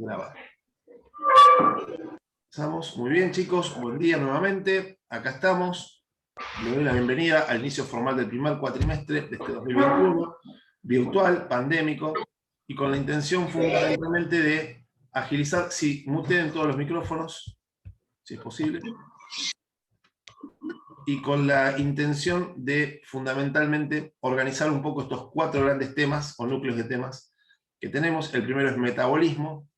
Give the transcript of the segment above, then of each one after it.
grabar. Empezamos. Muy bien, chicos, buen día nuevamente. Acá estamos. Le doy la bienvenida al inicio formal del primer cuatrimestre de este 2021, virtual, pandémico, y con la intención fundamentalmente de agilizar, si muteen todos los micrófonos, si es posible, y con la intención de fundamentalmente organizar un poco estos 4 grandes temas o núcleos de temas que tenemos. El primero es metabolismo.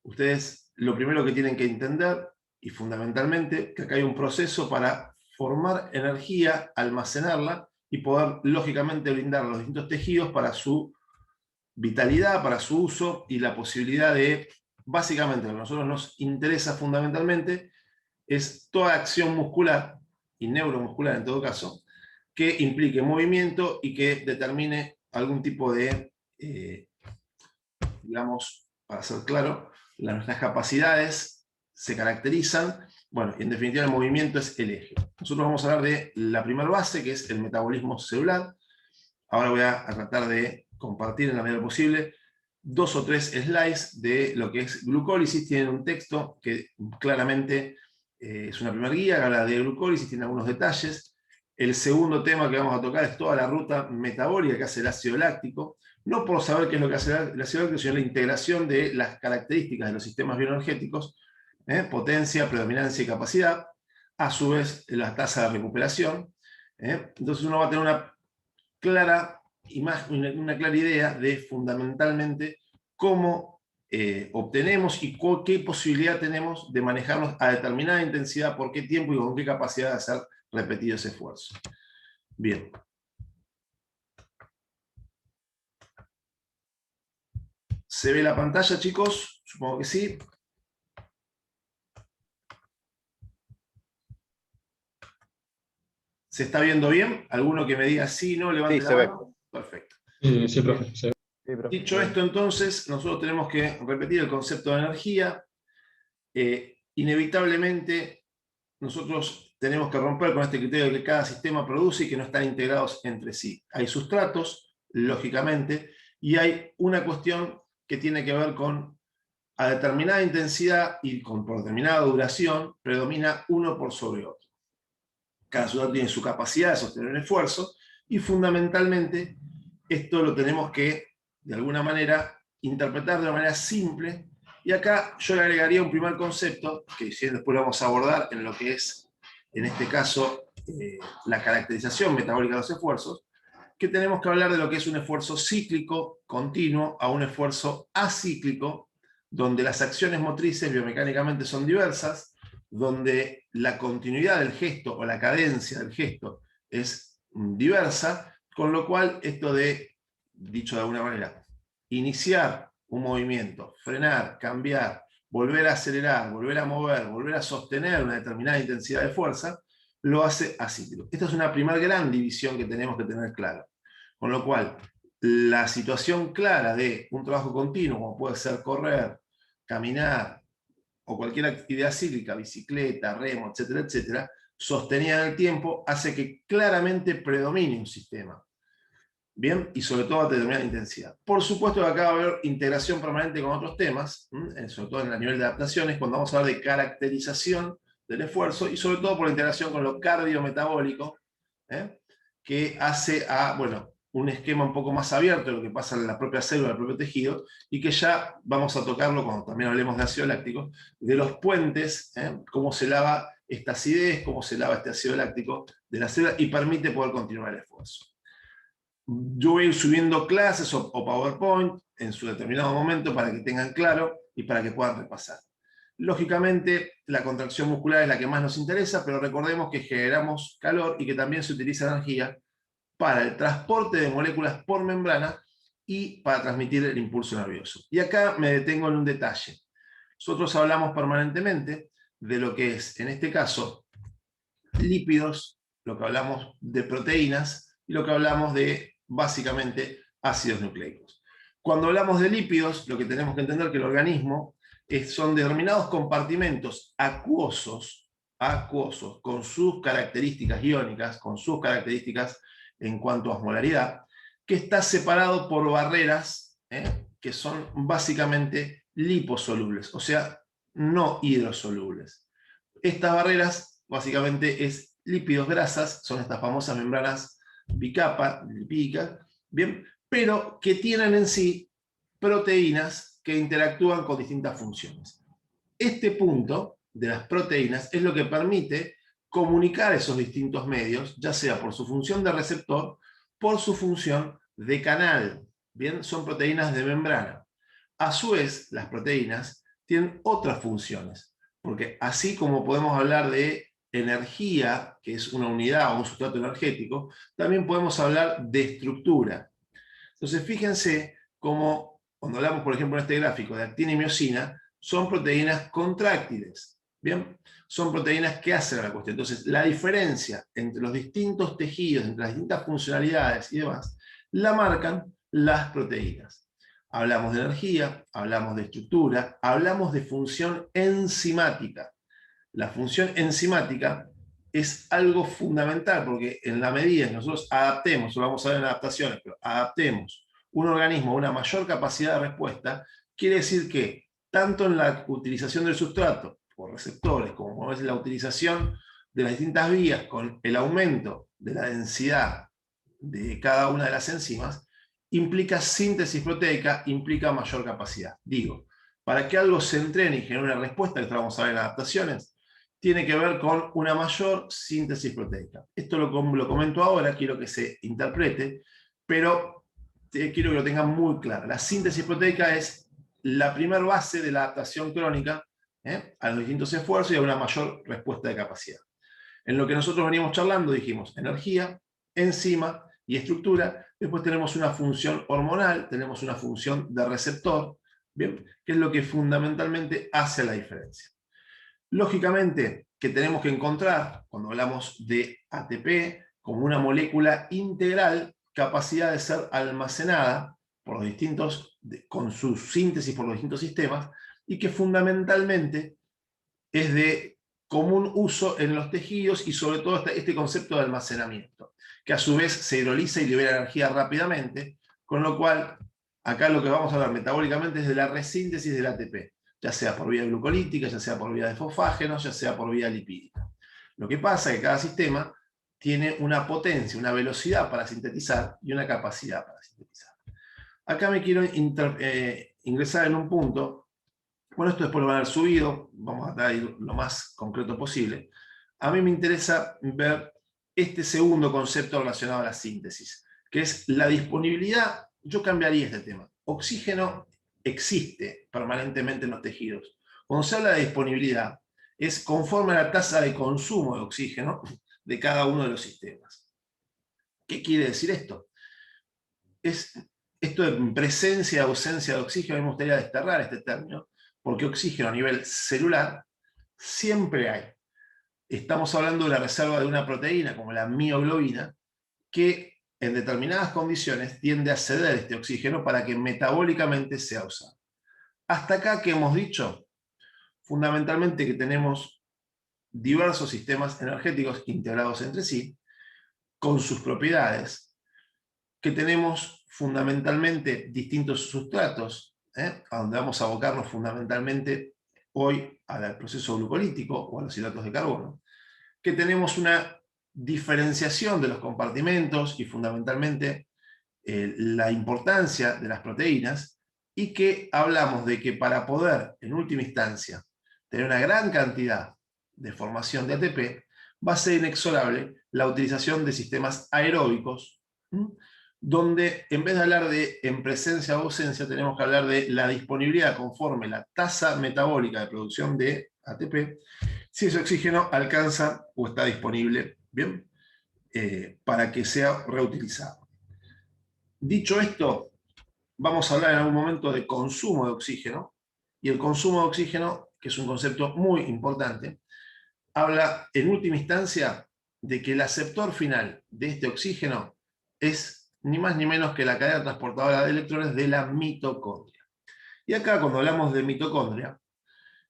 Ustedes lo primero que tienen que entender, y fundamentalmente, que acá hay un proceso para formar energía, almacenarla y poder lógicamente brindar a los distintos tejidos para su vitalidad, para su uso y la posibilidad de, básicamente lo que a nosotros nos interesa fundamentalmente, es toda acción muscular y neuromuscular en todo caso, que implique movimiento y que determine algún tipo de, digamos, para ser claro, nuestras capacidades se caracterizan, bueno, y en definitiva el movimiento es el eje. Nosotros vamos a hablar de la primera base, que es el metabolismo celular. Ahora voy a tratar de compartir en la medida posible 2 o 3 slides de lo que es glucólisis. Tienen un texto que claramente es una primera guía que habla de glucólisis, tiene algunos detalles. El segundo tema que vamos a tocar es toda la ruta metabólica que hace el ácido láctico, no por saber qué es lo que hace el ácido láctico, sino la integración de las características de los sistemas bioenergéticos, potencia, predominancia y capacidad, a su vez la tasa de recuperación. Entonces uno va a tener una clara imagen, una clara idea de fundamentalmente cómo obtenemos y qué posibilidad tenemos de manejarnos a determinada intensidad, por qué tiempo y con qué capacidad de hacer repetido ese esfuerzo. Bien. ¿Se ve la pantalla, chicos? Supongo que sí. ¿Se está viendo bien? ¿Alguno que me diga sí, no? Levante la mano. Perfecto. Sí, profe. Sí. Dicho esto, entonces, nosotros tenemos que repetir el concepto de energía. Inevitablemente, nosotros tenemos que romper con este criterio de que cada sistema produce y que no están integrados entre sí. Hay sustratos, lógicamente, y hay una cuestión que tiene que ver con, a determinada intensidad y por determinada duración, predomina uno por sobre otro. Cada sustrato tiene su capacidad de sostener un esfuerzo, y fundamentalmente esto lo tenemos que, de alguna manera, interpretar de una manera simple. Y acá yo le agregaría un primer concepto, que después lo vamos a abordar en lo que es, en este caso, la caracterización metabólica de los esfuerzos, que tenemos que hablar de lo que es un esfuerzo cíclico continuo a un esfuerzo acíclico, donde las acciones motrices biomecánicamente son diversas, donde la continuidad del gesto o la cadencia del gesto es diversa, con lo cual esto de, dicho de alguna manera, iniciar un movimiento, frenar, cambiar, volver a acelerar, volver a mover, volver a sostener una determinada intensidad de fuerza, lo hace acíclico. Esta es una primera gran división que tenemos que tener clara. Con lo cual, la situación clara de un trabajo continuo, como puede ser correr, caminar, o cualquier actividad cíclica, bicicleta, remo, etcétera, etcétera, sostenida en el tiempo, hace que claramente predomine un sistema. Bien, y sobre todo a determinada intensidad. Por supuesto que acá va a haber integración permanente con otros temas, sobre todo en el nivel de adaptaciones, cuando vamos a hablar de caracterización del esfuerzo, y sobre todo por la integración con lo cardiometabólico, que hace a, bueno, un esquema un poco más abierto de lo que pasa en la propia célula, en el propio tejido, y que ya vamos a tocarlo cuando también hablemos de ácido láctico, de los puentes, cómo se lava esta acidez, cómo se lava este ácido láctico de la célula, y permite poder continuar el esfuerzo. Yo voy a ir subiendo clases o PowerPoint en su determinado momento para que tengan claro y para que puedan repasar. Lógicamente, la contracción muscular es la que más nos interesa, pero recordemos que generamos calor y que también se utiliza energía para el transporte de moléculas por membrana y para transmitir el impulso nervioso. Y acá me detengo en un detalle. Nosotros hablamos permanentemente de lo que es, en este caso, lípidos, lo que hablamos de proteínas y lo que hablamos de, básicamente, ácidos nucleicos. Cuando hablamos de lípidos, lo que tenemos que entender es que el organismo son determinados compartimentos acuosos, con sus características iónicas, con sus características en cuanto a osmolaridad, que está separado por barreras que son básicamente liposolubles, o sea, no hidrosolubles. Estas barreras básicamente es lípidos, grasas, son estas famosas membranas bicapa, lipídicas, bien, pero que tienen en sí proteínas que interactúan con distintas funciones. Este punto de las proteínas es lo que permite comunicar esos distintos medios, ya sea por su función de receptor, por su función de canal. Bien, son proteínas de membrana. A su vez, las proteínas tienen otras funciones, porque así como podemos hablar de energía, que es una unidad o un sustrato energético, también podemos hablar de estructura. Entonces, fíjense cómo, cuando hablamos, por ejemplo, en este gráfico de actina y miosina, son proteínas contráctiles, ¿bien? Son proteínas que hacen la cuestión. Entonces, la diferencia entre los distintos tejidos, entre las distintas funcionalidades y demás, la marcan las proteínas. Hablamos de energía, hablamos de estructura, hablamos de función enzimática. La función enzimática es algo fundamental, porque en la medida en que nosotros adaptemos, lo vamos a ver en adaptaciones, pero adaptemos un organismo a una mayor capacidad de respuesta, quiere decir que tanto en la utilización del sustrato por receptores, como es la utilización de las distintas vías con el aumento de la densidad de cada una de las enzimas, implica síntesis proteica, implica mayor capacidad. Digo, para que algo se entrene y genere una respuesta, que esto vamos a ver en adaptaciones, tiene que ver con una mayor síntesis proteica. Esto lo comento ahora, quiero que se interprete, pero quiero que lo tengan muy claro. La síntesis proteica es la primera base de la adaptación crónica a los distintos esfuerzos y a una mayor respuesta de capacidad. En lo que nosotros veníamos charlando dijimos energía, enzima y estructura. Después tenemos una función hormonal, tenemos una función de receptor, ¿bien? Que es lo que fundamentalmente hace la diferencia. Lógicamente, que tenemos que encontrar, cuando hablamos de ATP, como una molécula integral, capacidad de ser almacenada por los distintos, con su síntesis por los distintos sistemas, y que fundamentalmente es de común uso en los tejidos y sobre todo este concepto de almacenamiento, que a su vez se hidroliza y libera energía rápidamente, con lo cual acá lo que vamos a hablar metabólicamente es de la resíntesis del ATP, ya sea por vía glucolítica, ya sea por vía de fosfágenos, ya sea por vía lipídica. Lo que pasa es que cada sistema tiene una potencia, una velocidad para sintetizar y una capacidad para sintetizar. Acá me quiero ingresar en un punto. Bueno, esto después lo van a haber subido, vamos a tratar de ir lo más concreto posible. A mí me interesa ver este segundo concepto relacionado a la síntesis, que es la disponibilidad. Yo cambiaría este tema. Oxígeno existe permanentemente en los tejidos. Cuando se habla de disponibilidad, es conforme a la tasa de consumo de oxígeno de cada uno de los sistemas. ¿Qué quiere decir esto? Esto de presencia, ausencia de oxígeno, me gustaría desterrar este término, porque oxígeno a nivel celular siempre hay. Estamos hablando de la reserva de una proteína, como la mioglobina, que en determinadas condiciones tiende a ceder este oxígeno para que metabólicamente sea usado. Hasta acá, ¿qué hemos dicho? Fundamentalmente que tenemos diversos sistemas energéticos integrados entre sí, con sus propiedades, que tenemos fundamentalmente distintos sustratos, a donde vamos a abocarnos fundamentalmente hoy al proceso glucolítico o a los hidratos de carbono, que tenemos una diferenciación de los compartimentos y fundamentalmente la importancia de las proteínas, y que hablamos de que para poder, en última instancia, tener una gran cantidad de formación de ATP, va a ser inexorable la utilización de sistemas aeróbicos, donde en vez de hablar de en presencia o ausencia, tenemos que hablar de la disponibilidad conforme la tasa metabólica de producción de ATP, si ese oxígeno alcanza o está disponible, ¿bien? Para que sea reutilizado. Dicho esto, vamos a hablar en algún momento de consumo de oxígeno, y el consumo de oxígeno, que es un concepto muy importante, habla en última instancia de que el aceptor final de este oxígeno es ni más ni menos que la cadena transportadora de electrones de la mitocondria. Y acá, cuando hablamos de mitocondria,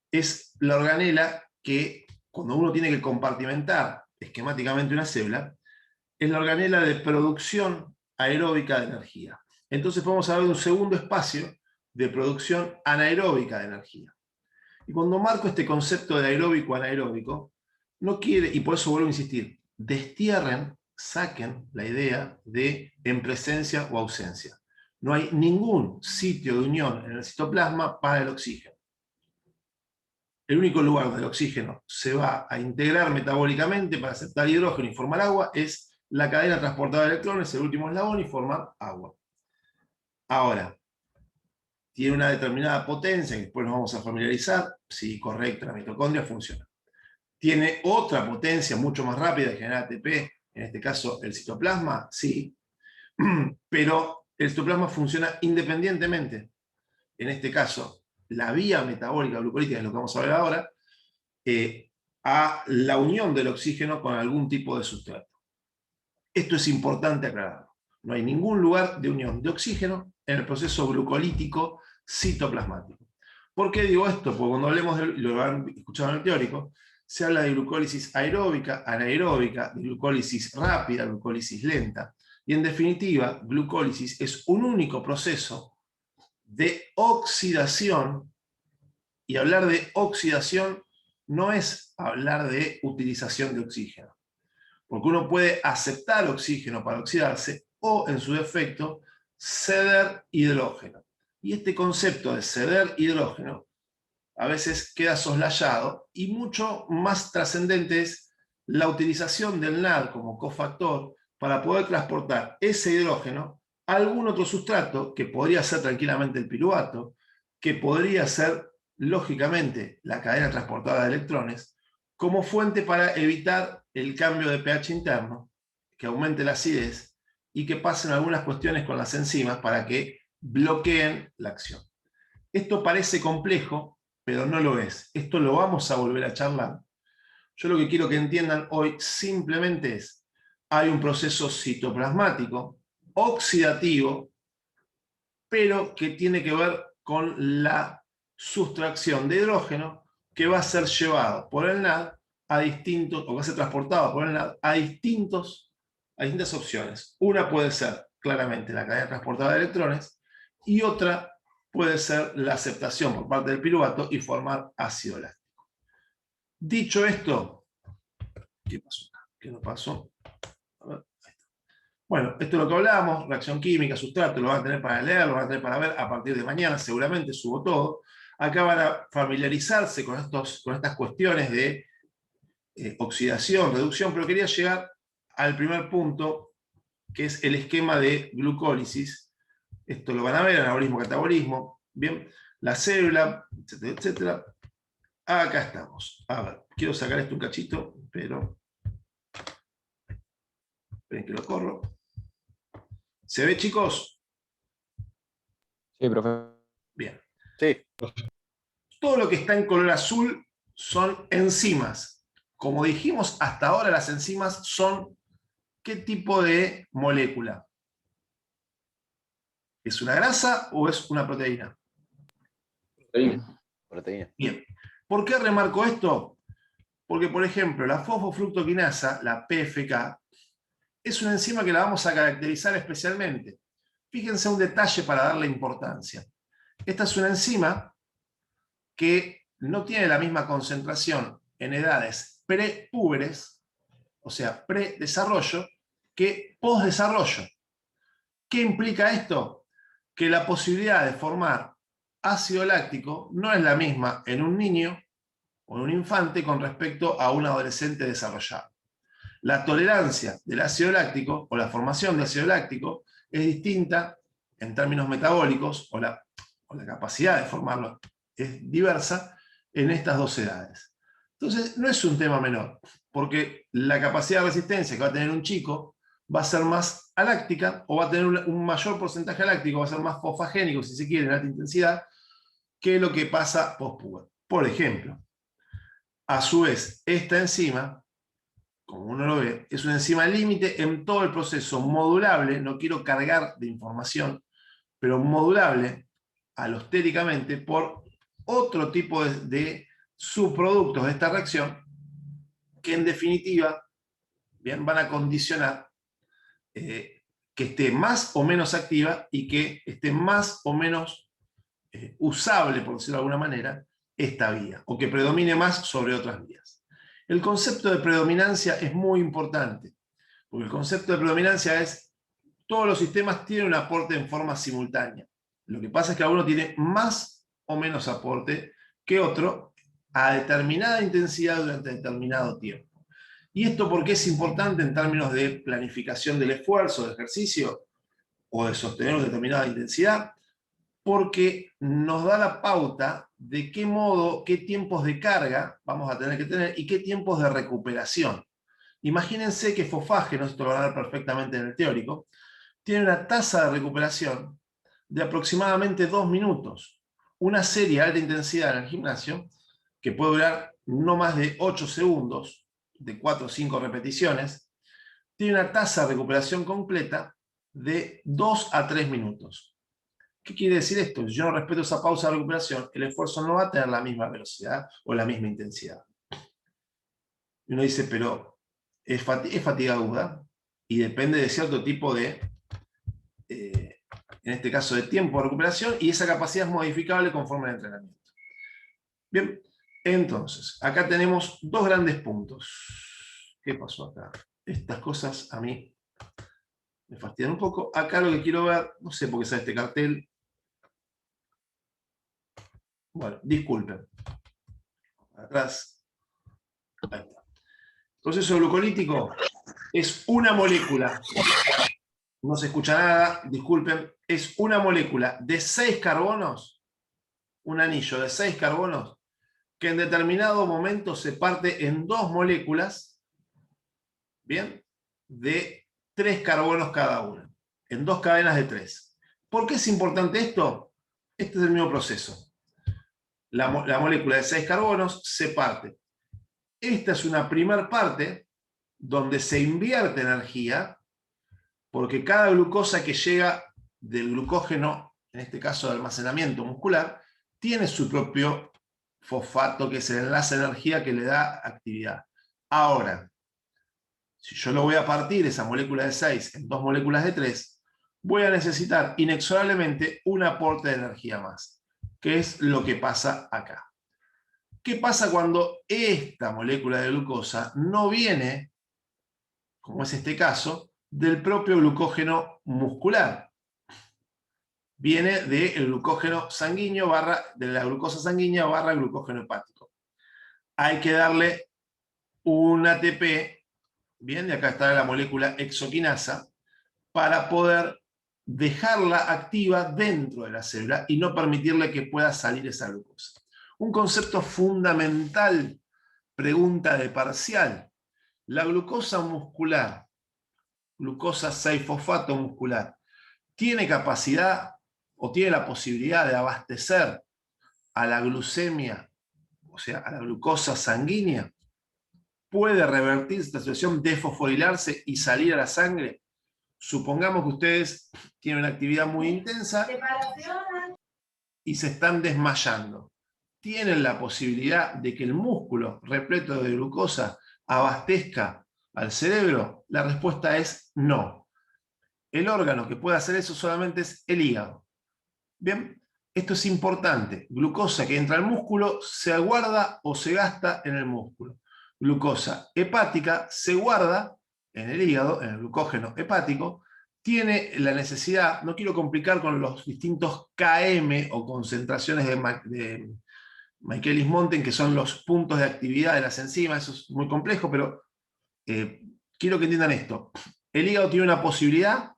es la organela que, cuando uno tiene que compartimentar esquemáticamente una célula, es la organela de producción aeróbica de energía. Entonces vamos a ver un segundo espacio de producción anaeróbica de energía. Y cuando marco este concepto de aeróbico-anaeróbico, no quiere, y por eso vuelvo a insistir, destierren, saquen la idea de en presencia o ausencia. No hay ningún sitio de unión en el citoplasma para el oxígeno. El único lugar donde el oxígeno se va a integrar metabólicamente para aceptar hidrógeno y formar agua es la cadena transportadora de electrones, el último eslabón, y formar agua. Ahora, tiene una determinada potencia, que después nos vamos a familiarizar, sí, correcto, la mitocondria funciona. Tiene otra potencia mucho más rápida de generar ATP, en este caso el citoplasma, sí, pero el citoplasma funciona independientemente. En este caso, la vía metabólica glucolítica, es lo que vamos a ver ahora, a la unión del oxígeno con algún tipo de sustrato. Esto es importante aclararlo. No hay ningún lugar de unión de oxígeno en el proceso glucolítico citoplasmático. ¿Por qué digo esto? Porque cuando hablemos, lo han escuchado en el teórico, se habla de glucólisis aeróbica, anaeróbica, de glucólisis rápida, glucólisis lenta. Y en definitiva, glucólisis es un único proceso de oxidación, y hablar de oxidación no es hablar de utilización de oxígeno, porque uno puede aceptar oxígeno para oxidarse o, en su defecto, ceder hidrógeno. Y este concepto de ceder hidrógeno a veces queda soslayado, y mucho más trascendente es la utilización del NAD como cofactor para poder transportar ese hidrógeno a algún otro sustrato, que podría ser tranquilamente el piruvato, que podría ser, lógicamente, la cadena transportada de electrones, como fuente para evitar el cambio de pH interno, que aumente la acidez y que pasen algunas cuestiones con las enzimas para que bloqueen la acción. Esto parece complejo, pero no lo es. Esto lo vamos a volver a charlar. Yo lo que quiero que entiendan hoy simplemente es: hay un proceso citoplasmático oxidativo, pero que tiene que ver con la sustracción de hidrógeno, que va a ser llevado por el NAD a distintos, o va a ser transportado por el NAD a distintas opciones. Una puede ser claramente la cadena transportada de electrones, y otra puede ser la aceptación por parte del piruvato y formar ácido láctico. Dicho esto, ¿qué pasó acá? ¿Qué no pasó? A ver, ahí está. Bueno, esto es lo que hablábamos: reacción química, sustrato, lo van a tener para leer, lo van a tener para ver a partir de mañana, seguramente subo todo. Acá van a familiarizarse con estas cuestiones de oxidación, reducción, pero quería llegar al primer punto, que es el esquema de glucólisis. Esto lo van a ver, anabolismo, catabolismo, bien, la célula, etcétera, etcétera. Acá estamos. A ver, quiero sacar esto un cachito, pero esperen que lo corro. ¿Se ve, chicos? Sí, profe. Bien. Sí. Todo lo que está en color azul son enzimas. Como dijimos hasta ahora, las enzimas son ¿qué tipo de molécula? ¿Es una grasa o es una proteína? Proteína. Bien. ¿Por qué remarco esto? Porque, por ejemplo, la fosfofructoquinasa, la PFK, es una enzima que la vamos a caracterizar especialmente. Fíjense un detalle para darle importancia. Esta es una enzima que no tiene la misma concentración en edades prepúberes, o sea, predesarrollo, que posdesarrollo. ¿Qué implica esto? Que la posibilidad de formar ácido láctico no es la misma en un niño o en un infante con respecto a un adolescente desarrollado. La tolerancia del ácido láctico o la formación de ácido láctico es distinta en términos metabólicos, o la capacidad de formarlo es diversa en estas dos edades. Entonces, no es un tema menor, porque la capacidad de resistencia que va a tener un chico va a ser más aláctica, o va a tener un mayor porcentaje aláctico, va a ser más fosfagénico, si se quiere, en alta intensidad, que lo que pasa post-puber. Por ejemplo, a su vez, esta enzima, como uno lo ve, es una enzima límite en todo el proceso, modulable, no quiero cargar de información, pero modulable alostéricamente por otro tipo de subproductos de esta reacción, que en definitiva, bien, van a condicionar que esté más o menos activa y que esté más o menos usable, por decirlo de alguna manera, esta vía, o que predomine más sobre otras vías. El concepto de predominancia es muy importante, porque el concepto de predominancia es todos los sistemas tienen un aporte en forma simultánea. Lo que pasa es que alguno tiene más o menos aporte que otro a determinada intensidad durante determinado tiempo. ¿Y esto por qué es importante en términos de planificación del esfuerzo, de ejercicio o de sostener una determinada intensidad? Porque nos da la pauta de qué modo, qué tiempos de carga vamos a tener que tener y qué tiempos de recuperación. Imagínense que fosfágeno, esto lo van a ver perfectamente en el teórico, tiene una tasa de recuperación de aproximadamente 2 minutos. Una serie de alta intensidad en el gimnasio, que puede durar no más de 8 segundos, de 4 o 5 repeticiones, tiene una tasa de recuperación completa de 2 a 3 minutos. ¿Qué quiere decir esto? Si yo no respeto esa pausa de recuperación, el esfuerzo no va a tener la misma velocidad o la misma intensidad. Y uno dice, pero es fatiga aguda y depende de cierto tipo de, en este caso, de tiempo de recuperación, y esa capacidad es modificable conforme al entrenamiento. Bien, entonces, acá tenemos dos grandes puntos. ¿Qué pasó acá? Estas cosas a mí me fastidian un poco. Acá lo que quiero ver, no sé por qué sale este cartel. Bueno, disculpen. Atrás. Ahí está. Proceso glucolítico es una molécula. No se escucha nada, disculpen. Es una molécula de 6 carbonos, un anillo de 6 carbonos, que en determinado momento se parte en 2 moléculas, ¿bien? De 3 carbonos cada una, en 2 cadenas de 3. ¿Por qué es importante esto? Este es el mismo proceso. La molécula de 6 carbonos se parte. Esta es una primer parte donde se invierte energía, porque cada glucosa que llega del glucógeno, en este caso de almacenamiento muscular, tiene su propio fosfato, que es el enlace de energía que le da actividad. Ahora, si yo lo voy a partir, esa molécula de 6, en 2 moléculas de 3, voy a necesitar inexorablemente un aporte de energía más, que es lo que pasa acá. ¿Qué pasa cuando esta molécula de glucosa no viene, como es este caso, del propio glucógeno muscular? Viene del glucógeno sanguíneo de la glucosa sanguínea barra glucógeno hepático. Hay que darle un ATP, bien, de acá está la molécula exoquinasa, para poder dejarla activa dentro de la célula y no permitirle que pueda salir esa glucosa. Un concepto fundamental, pregunta de parcial. La glucosa muscular, glucosa 6-fosfato muscular, ¿tiene capacidad o tiene la posibilidad de abastecer a la glucemia, o sea, a la glucosa sanguínea? ¿Puede revertir esta situación, desfosforilarse y salir a la sangre? Supongamos que ustedes tienen una actividad muy intensa y se están desmayando. ¿Tienen la posibilidad de que el músculo repleto de glucosa abastezca al cerebro? La respuesta es no. El órgano que puede hacer eso solamente es el hígado. Bien, esto es importante. Glucosa que entra al músculo se guarda o se gasta en el músculo. Glucosa hepática se guarda en el hígado, en el glucógeno hepático. Tiene la necesidad, no quiero complicar con los distintos km o concentraciones de Michaelis-Menten, que son los puntos de actividad de las enzimas, eso es muy complejo, pero quiero que entiendan esto. El hígado tiene una posibilidad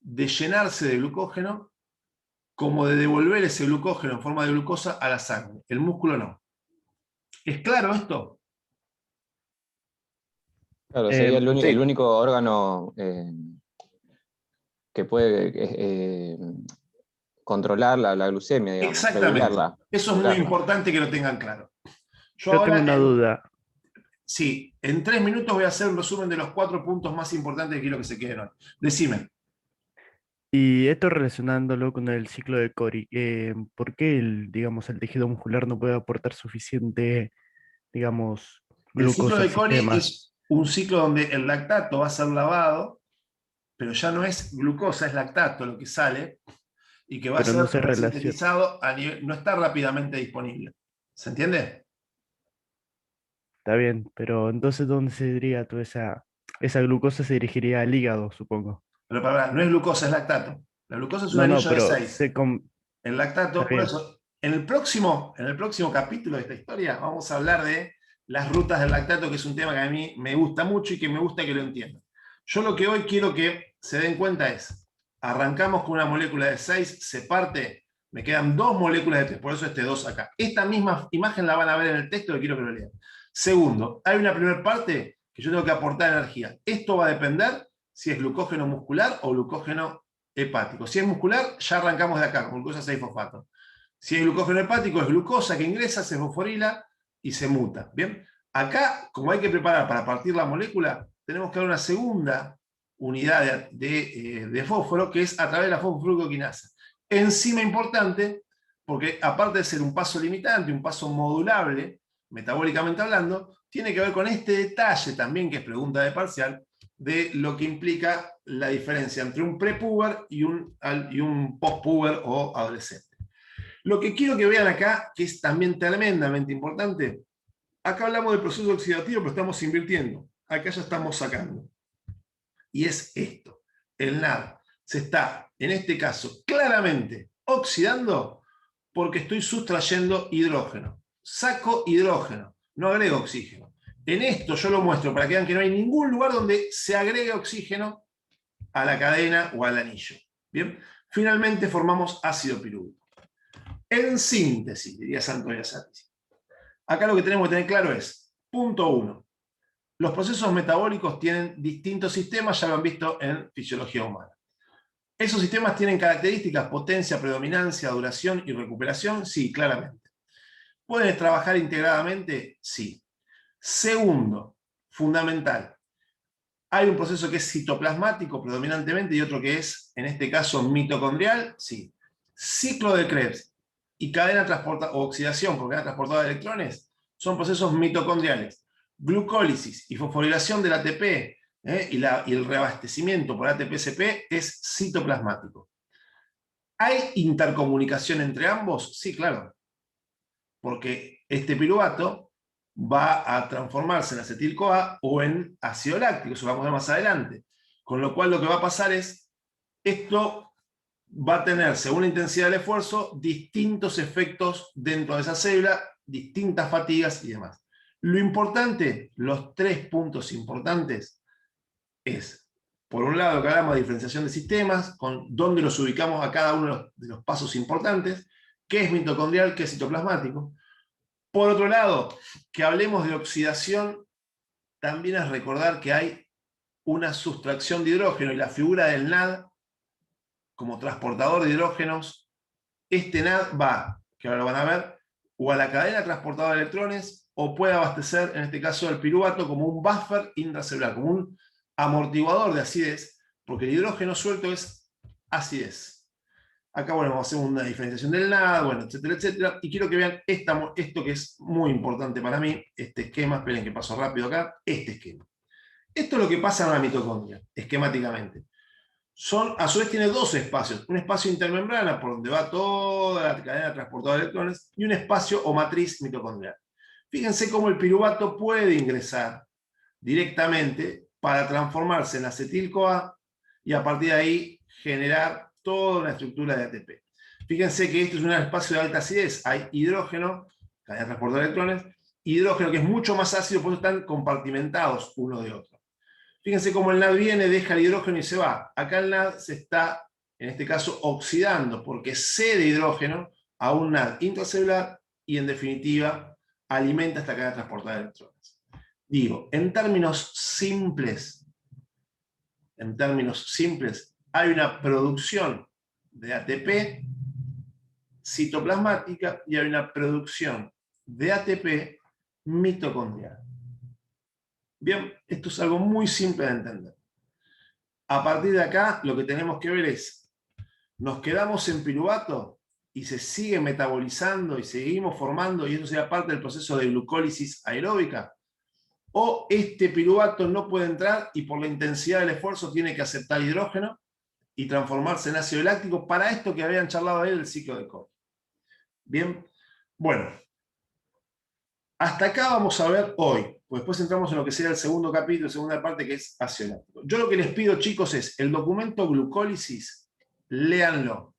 de llenarse de glucógeno como de devolver ese glucógeno en forma de glucosa a la sangre. El músculo no. ¿Es claro esto? Claro, sería Sí. el único órgano que puede controlar la glucemia, digamos, Exactamente. regularla. Eso es muy importante que lo tengan claro. Yo tengo una duda. Sí, en 3 minutos voy a hacer un resumen de los 4 puntos más importantes que quiero que se queden hoy. Decime. Y esto relacionándolo con el ciclo de Cori, ¿por qué digamos, el tejido muscular no puede aportar suficiente, digamos, El ciclo glucosa al de Cori sistema? es un ciclo donde el lactato va a ser lavado, pero ya no es glucosa, es lactato lo que sale, y que va a Pero no ser se relaciona. sintetizado a nivel, no está rápidamente disponible. ¿Se entiende? Está bien, pero entonces ¿dónde se diría toda esa glucosa? Se dirigiría al hígado, supongo. Pero para, no es glucosa, es lactato. La glucosa es un No, no, anillo de pero 6. El está lactato, por bien. eso, en el próximo capítulo de esta historia vamos a hablar de las rutas del lactato, que es un tema que a mí me gusta mucho y que me gusta que lo entiendan. Yo lo que hoy quiero que se den cuenta es, arrancamos con una molécula de 6, se parte, me quedan 2 moléculas de 3, por eso este 2 acá. Esta misma imagen la van a ver en el texto, que quiero que lo lean. Segundo, hay una primera parte que yo tengo que aportar energía. Esto va a depender si es glucógeno muscular o glucógeno hepático. Si es muscular, ya arrancamos de acá, con glucosa 6-fosfato. Si es glucógeno hepático, es glucosa que ingresa, se fosforila y se muta. ¿Bien? Acá, como hay que preparar para partir la molécula, tenemos que dar una segunda unidad de fósforo, que es a través de la fosfoglucoquinasa. Enzima importante, porque aparte de ser un paso limitante, un paso modulable, metabólicamente hablando, tiene que ver con este detalle también, que es pregunta de parcial, de lo que implica la diferencia entre un prepuber y un postpuber o adolescente. Lo que quiero que vean acá, que es también tremendamente importante, acá hablamos del proceso oxidativo, pero estamos invirtiendo. Acá ya estamos sacando. Y es esto. El NAD se está, en este caso, claramente oxidando porque estoy sustrayendo hidrógeno. Saco hidrógeno, no agrego oxígeno. En esto yo lo muestro para que vean que no hay ningún lugar donde se agregue oxígeno a la cadena o al anillo. Bien, finalmente formamos ácido pirúvico. En síntesis, diría Santo Biasati. Acá lo que tenemos que tener claro es, punto 1, los procesos metabólicos tienen distintos sistemas, ya lo han visto en fisiología humana. ¿Esos sistemas tienen características, potencia, predominancia, duración y recuperación? Sí, claramente. ¿Pueden trabajar integradamente? Sí. Segundo, fundamental, hay un proceso que es citoplasmático predominantemente y otro que es, en este caso, mitocondrial. Sí. Ciclo de Krebs y cadena transportada, o oxidación por cadena transportada de electrones, son procesos mitocondriales. Glucólisis y fosforilación del ATP y el reabastecimiento por ATP-CP es citoplasmático. ¿Hay intercomunicación entre ambos? Sí, claro. Porque este piruvato va a transformarse en acetil-CoA o en ácido láctico, eso lo vamos a ver más adelante. Con lo cual lo que va a pasar es, esto va a tener, según la intensidad del esfuerzo, distintos efectos dentro de esa célula, distintas fatigas y demás. Lo importante, los 3 puntos importantes, es, por un lado, que hablamos de diferenciación de sistemas, con dónde los ubicamos a cada uno de los pasos importantes, qué es mitocondrial, qué es citoplasmático. Por otro lado, que hablemos de oxidación, también es recordar que hay una sustracción de hidrógeno y la figura del NAD como transportador de hidrógenos, este NAD va, que ahora lo van a ver, o a la cadena transportadora de electrones, o puede abastecer, en este caso, el piruvato como un buffer intracelular, como un amortiguador de acidez, porque el hidrógeno suelto es acidez. Acá, bueno, vamos a hacer una diferenciación del NAD, bueno, etcétera, etcétera. Y quiero que vean esto que es muy importante para mí, este esquema, esperen que paso rápido acá, este esquema. Esto es lo que pasa en la mitocondria, esquemáticamente. A su vez tiene 2 espacios, un espacio intermembrana por donde va toda la cadena transportadora de electrones y un espacio o matriz mitocondrial. Fíjense cómo el piruvato puede ingresar directamente para transformarse en acetil-CoA y a partir de ahí generar toda una estructura de ATP. Fíjense que esto es un espacio de alta acidez, hay hidrógeno, cadena transportadora de electrones, hidrógeno que es mucho más ácido, por eso están compartimentados uno de otro. Fíjense cómo el NAD viene, deja el hidrógeno y se va. Acá el NAD se está, en este caso, oxidando, porque cede hidrógeno a un NAD intracelular y, en definitiva, alimenta esta cadena transportada de electrones. Digo, en términos simples, hay una producción de ATP citoplasmática y hay una producción de ATP mitocondrial. Bien, esto es algo muy simple de entender. A partir de acá, lo que tenemos que ver es, nos quedamos en piruvato y se sigue metabolizando y seguimos formando, y eso sea parte del proceso de glucólisis aeróbica, o este piruvato no puede entrar y por la intensidad del esfuerzo tiene que aceptar hidrógeno y transformarse en ácido láctico para esto que habían charlado ahí del ciclo de Cori. Bien, bueno, hasta acá vamos a ver hoy, pues después entramos en lo que será el segundo capítulo, segunda parte, que es ácido láctico. Yo lo que les pido, chicos, es el documento glucólisis, léanlo,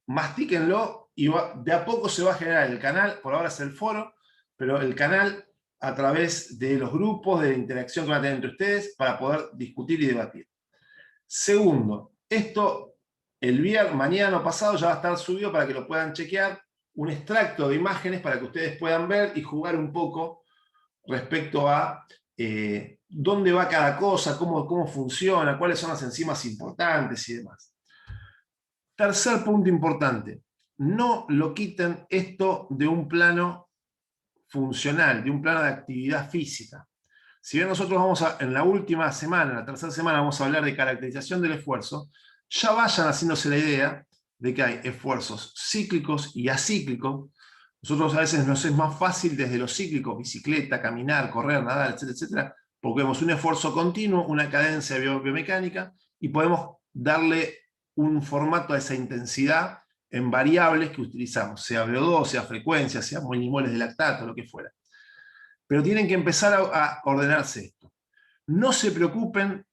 mastíquenlo y de a poco se va a generar el canal, por ahora es el foro, pero el canal a través de los grupos, de la interacción que van a tener entre ustedes, para poder discutir y debatir. Segundo, esto el viernes, mañana o pasado ya va a estar subido para que lo puedan chequear, un extracto de imágenes para que ustedes puedan ver y jugar un poco respecto a dónde va cada cosa, cómo funciona, cuáles son las enzimas importantes y demás. Tercer punto importante, no lo quiten esto de un plano funcional, de un plano de actividad física. Si bien nosotros vamos en la última semana, la tercera semana, vamos a hablar de caracterización del esfuerzo, ya vayan haciéndose la idea de que hay esfuerzos cíclicos y acíclicos. Nosotros a veces nos es más fácil desde lo cíclico, bicicleta, caminar, correr, nadar, etcétera, etcétera, porque vemos un esfuerzo continuo, una cadencia biomecánica, y podemos darle un formato a esa intensidad en variables que utilizamos, sea VO2, sea frecuencia, sea milimoles de lactato, lo que fuera. Pero tienen que empezar a ordenarse esto. No se preocupen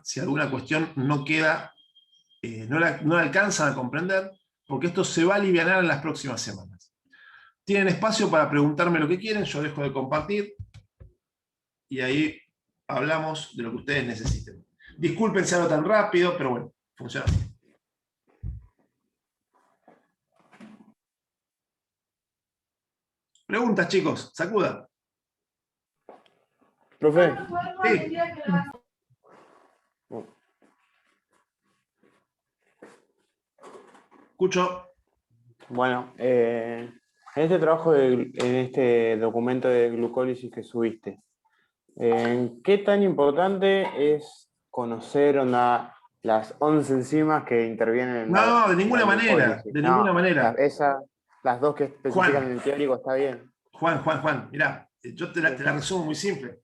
si alguna cuestión no queda, no la alcanzan a comprender, porque esto se va a alivianar en las próximas semanas. Tienen espacio para preguntarme lo que quieren, yo dejo de compartir, y ahí hablamos de lo que ustedes necesiten. Disculpen si hablo tan rápido, pero bueno, funciona así. Preguntas, chicos, sacudan. Profe. Sí. Escucho. Bueno, en este trabajo, en este documento de glucólisis que subiste, ¿qué tan importante es conocer las 11 enzimas que intervienen en No, de ninguna manera, de ninguna manera. Las dos que especifican en el teórico, está bien. Juan, mirá, yo te la resumo muy simple.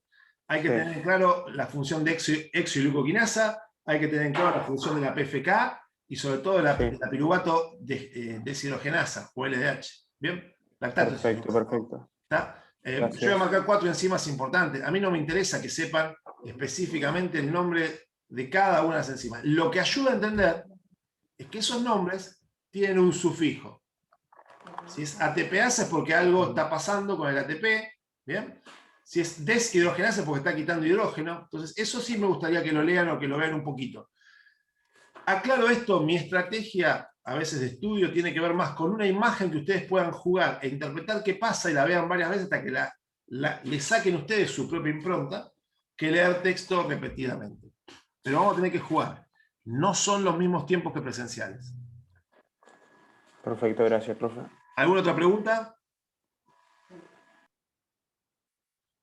Hay que tener claro la función de exoglucoquinasa, hay que tener en claro la función de la PFK y sobre todo la piruvato deshidrogenasa o LDH. ¿Bien? Lactato. Perfecto. Yo voy a marcar 4 enzimas importantes. A mí no me interesa que sepan específicamente el nombre de cada una de las enzimas. Lo que ayuda a entender es que esos nombres tienen un sufijo. Si es ATPasa es porque algo está pasando con el ATP, ¿bien? Si es deshidrogenasa es porque está quitando hidrógeno. Entonces, eso sí me gustaría que lo lean o que lo vean un poquito. Aclaro esto, mi estrategia a veces de estudio tiene que ver más con una imagen que ustedes puedan jugar e interpretar qué pasa y la vean varias veces hasta que le saquen ustedes su propia impronta, que leer texto repetidamente. Pero vamos a tener que jugar. No son los mismos tiempos que presenciales. Perfecto, gracias, profe. ¿Alguna otra pregunta?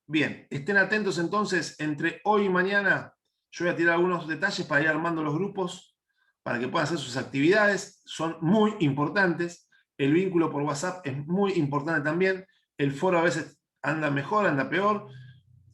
Bien, estén atentos entonces, entre hoy y mañana yo voy a tirar algunos detalles para ir armando los grupos, para que puedan hacer sus actividades, son muy importantes, el vínculo por WhatsApp es muy importante también, el foro a veces anda mejor, anda peor,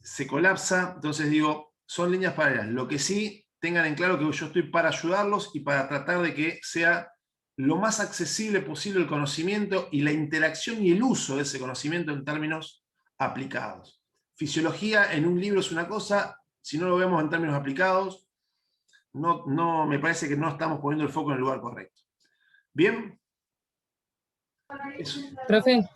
se colapsa, entonces digo, son líneas paralelas, lo que sí tengan en claro que yo estoy para ayudarlos y para tratar de que sea lo más accesible posible el conocimiento y la interacción y el uso de ese conocimiento en términos aplicados. Fisiología en un libro es una cosa, si no lo vemos en términos aplicados, no me parece que no estamos poniendo el foco en el lugar correcto. ¿Bien? Eso. Profe.